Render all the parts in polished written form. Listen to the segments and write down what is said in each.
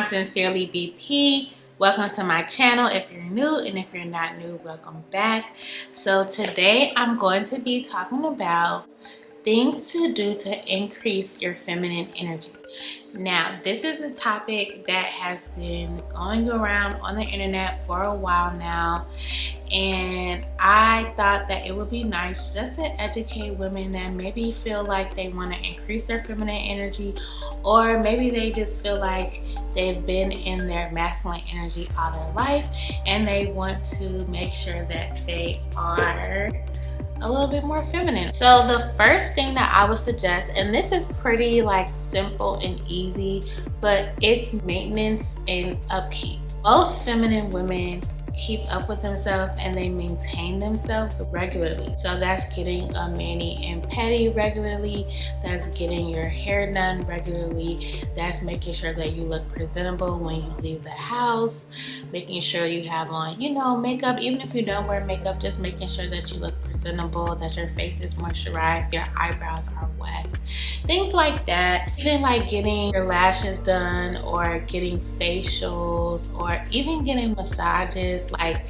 Sincerely BP. Welcome to my channel if you're new, and if you're not new, welcome back. So today I'm going to be talking about things to do to increase your feminine energy. Now, this is a topic that has been going around on the internet for a while now, and I thought that it would be nice just to educate women that maybe feel like they want to increase their feminine energy, or maybe they just feel like they've been in their masculine energy all their life and they want to make sure that they are a little bit more feminine. So the first thing that I would suggest, and this is pretty like simple and easy, but it's maintenance and upkeep. Most feminine women keep up with themselves and they maintain themselves regularly. So that's getting a mani and pedi regularly, that's getting your hair done regularly, that's making sure that you look presentable when you leave the house, making sure you have on, makeup. Even if you don't wear makeup, just making sure that you look presentable, that your face is moisturized, your eyebrows are waxed, things like that. Even like getting your lashes done, or getting facials, or even getting massages. Like,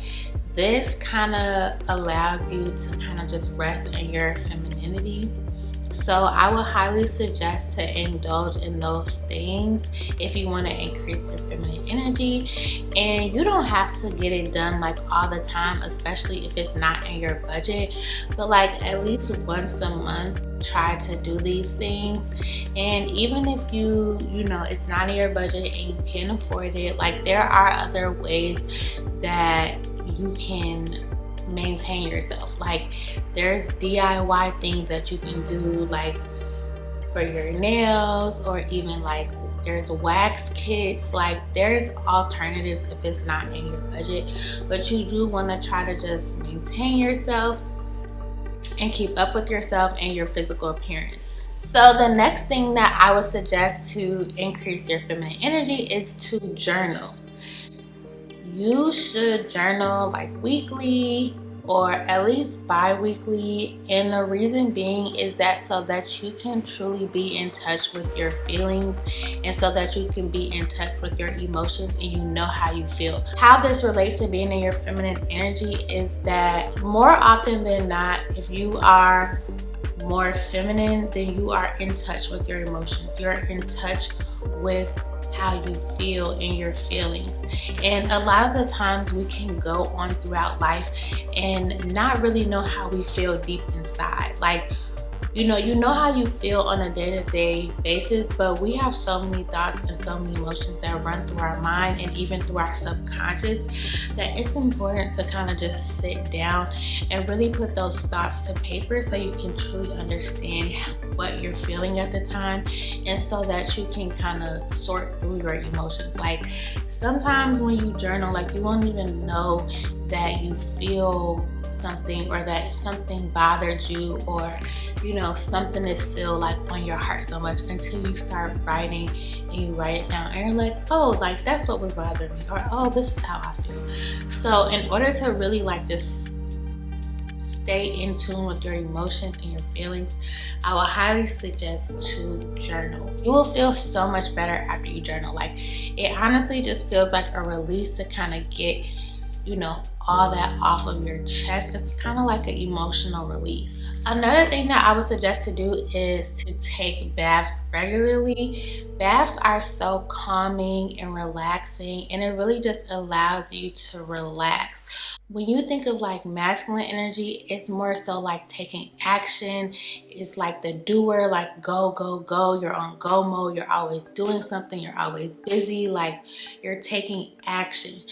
this kind of allows you to kind of just rest in your femininity. So I would highly suggest to indulge in those things if you want to increase your feminine energy. And you don't have to get it done like all the time, especially if it's not in your budget, but like at least once a month try to do these things. And even if you know it's not in your budget and you can't afford it, like there are other ways that you can maintain yourself. Like there's DIY things that you can do, like for your nails, or even like there's wax kits. Like there's alternatives if it's not in your budget, but you do want to try to just maintain yourself and keep up with yourself and your physical appearance. So the next thing that I would suggest to increase your feminine energy is to journal. You should journal like weekly or at least bi-weekly, and the reason being is that so that you can truly be in touch with your feelings, and so that you can be in touch with your emotions and you know how you feel. How this relates to being in your feminine energy is that more often than not, if you are more feminine, then you are in touch with your emotions. You're in touch with how you feel and your feelings. And a lot of the times we can go on throughout life and not really know how we feel deep inside. Like, you know how you feel on a day-to-day basis, but we have so many thoughts and so many emotions that run through our mind and even through our subconscious, that it's important to kind of just sit down and really put those thoughts to paper so you can truly understand what you're feeling at the time, and so that you can kind of sort through your emotions. Like sometimes when you journal, like you won't even know that you feel something, or that something bothered you, or something is still like on your heart so much, until you start writing and you write it down and you're like, oh, like that's what was bothering me, or oh, this is how I feel. So in order to really like just stay in tune with your emotions and your feelings, I would highly suggest to journal. You will feel so much better after you journal. Like it honestly just feels like a release to kind of get all that off of your chest. It's kind of like an emotional release. Another thing that I would suggest to do is to take baths regularly. Baths are so calming and relaxing, and it really just allows you to relax. When you think of like masculine energy, it's more so like taking action. It's like the doer, like go, go, go. You're on go mode. You're always doing something. You're always busy. Like you're taking action.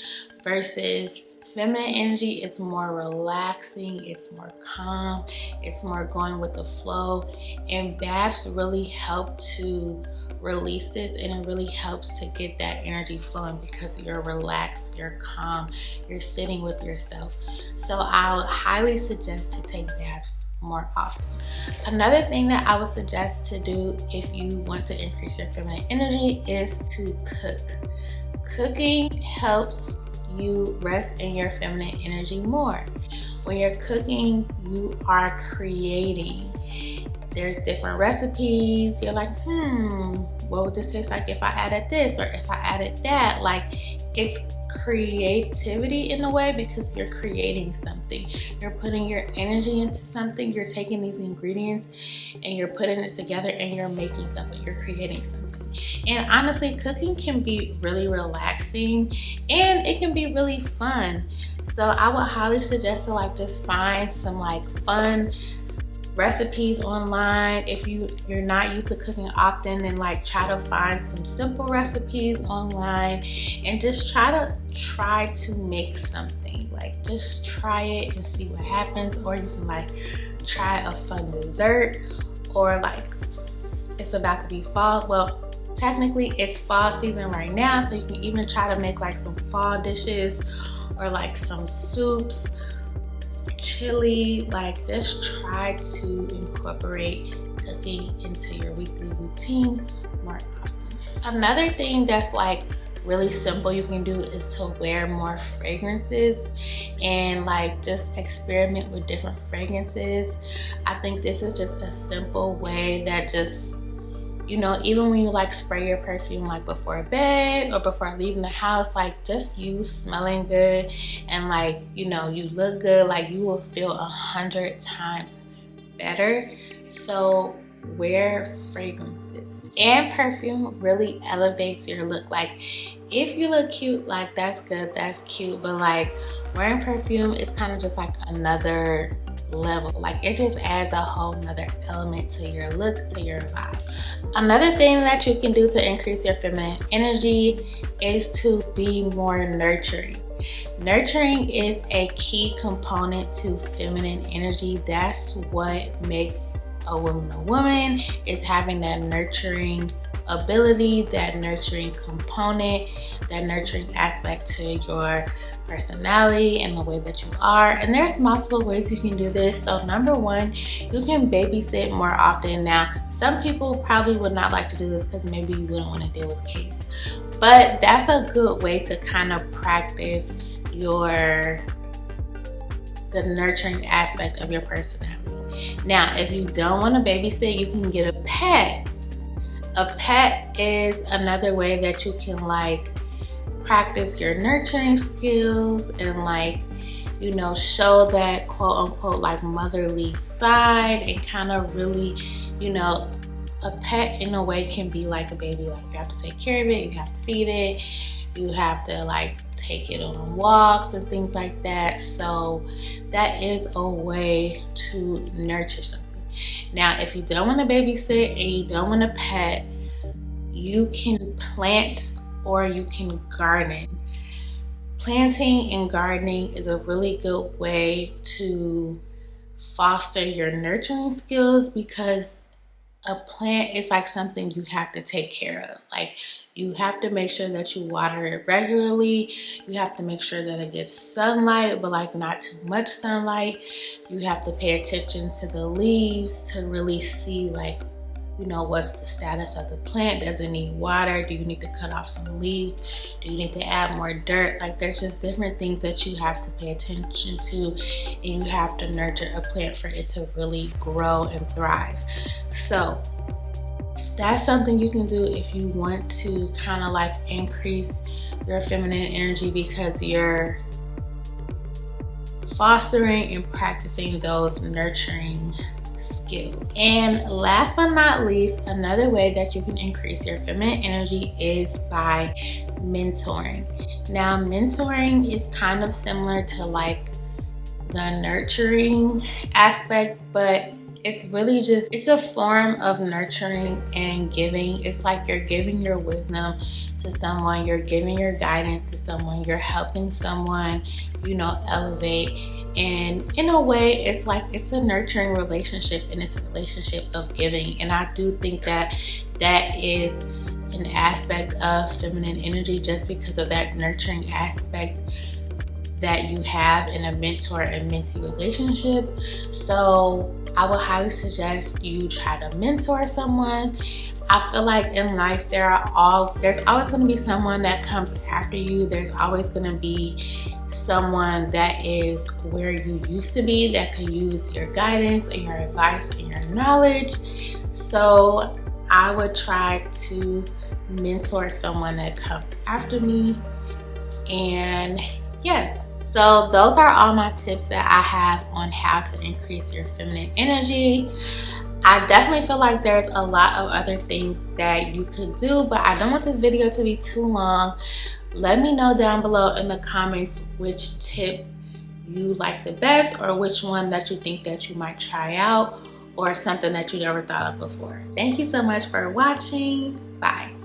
Versus feminine energy, it's more relaxing, it's more calm, it's more going with the flow. And baths really help to release this, and it really helps to get that energy flowing because you're relaxed, you're calm, you're sitting with yourself. So I would highly suggest to take baths more often. Another thing that I would suggest to do if you want to increase your feminine energy is to cook. Cooking helps you rest in your feminine energy more. When you're cooking, you are creating. There's different recipes. You're like, what would this taste like if I added this or if I added that? Like, it's creativity in a way, because you're creating something. You're putting your energy into something. You're taking these ingredients and you're putting it together and you're making something. You're creating something. And honestly, cooking can be really relaxing and it can be really fun. So I would highly suggest to like just find some like fun recipes online. If you're not used to cooking often, then like try to find some simple recipes online and just try to make something. Like, just try it and see what happens. Or you can like try a fun dessert, or like, it's about to be fall. Well, technically it's fall season right now, so you can even try to make like some fall dishes or like some soups, chili. Like, just try to incorporate cooking into your weekly routine more often. Another thing that's like really simple you can do is to wear more fragrances and like just experiment with different fragrances. I think this is just a simple way that just, you know, even when you like spray your perfume like before bed or before leaving the house, like just you smelling good and like, you know, you look good, like you will feel 100 times better. So wear fragrances. And perfume really elevates your look. Like, if you look cute, like that's good, that's cute, but like wearing perfume is kind of just like another level. Like, it just adds a whole nother element to your look, to your vibe. Another thing that you can do to increase your feminine energy is to be more nurturing. Nurturing is a key component to feminine energy. That's what makes a woman, is having that nurturing ability, that nurturing component, that nurturing aspect to your personality and the way that you are. And there's multiple ways you can do this. So number one, you can babysit more often. Now, some people probably would not like to do this because maybe you wouldn't want to deal with kids, but that's a good way to kind of practice the nurturing aspect of your personality. Now, if you don't want to babysit, you can get a pet. A pet is another way that you can like practice your nurturing skills and like, you know, show that quote unquote like motherly side, and kind of really, you know, a pet in a way can be like a baby. Like, you have to take care of it, you have to feed it, you have to like take it on walks and things like that. So that is a way to nurture something. Now, if you don't want to babysit and you don't want a pet, you can plant or you can garden. Planting and gardening is a really good way to foster your nurturing skills, because a plant is like something you have to take care of. Like, you have to make sure that you water it regularly. You have to make sure that it gets sunlight, but like not too much sunlight. You have to pay attention to the leaves to really see like, you know, what's the status of the plant? Does it need water? Do you need to cut off some leaves? Do you need to add more dirt? Like, there's just different things that you have to pay attention to, and you have to nurture a plant for it to really grow and thrive. So that's something you can do if you want to kind of like increase your feminine energy, because you're fostering and practicing those nurturing skills. And last but not least, another way that you can increase your feminine energy is by mentoring. Now, mentoring is kind of similar to like the nurturing aspect, but it's really just, it's a form of nurturing and giving. It's like you're giving your wisdom to someone, you're giving your guidance to someone, you're helping someone, you know, elevate. And in a way, it's like, it's a nurturing relationship, and it's a relationship of giving. And I do think that that is an aspect of feminine energy, just because of that nurturing aspect that you have in a mentor and mentee relationship. So I would highly suggest you try to mentor someone. I feel like in life there's always going to be someone that comes after you. There's always going to be someone that is where you used to be, that could use your guidance and your advice and your knowledge. So I would try to mentor someone that comes after me. And yes, so those are all my tips that I have on how to increase your feminine energy. I definitely feel like there's a lot of other things that you could do, but I don't want this video to be too long. Let me know down below in the comments which tip you like the best, or which one that you think that you might try out, or something that you never thought of before. Thank you so much for watching. Bye.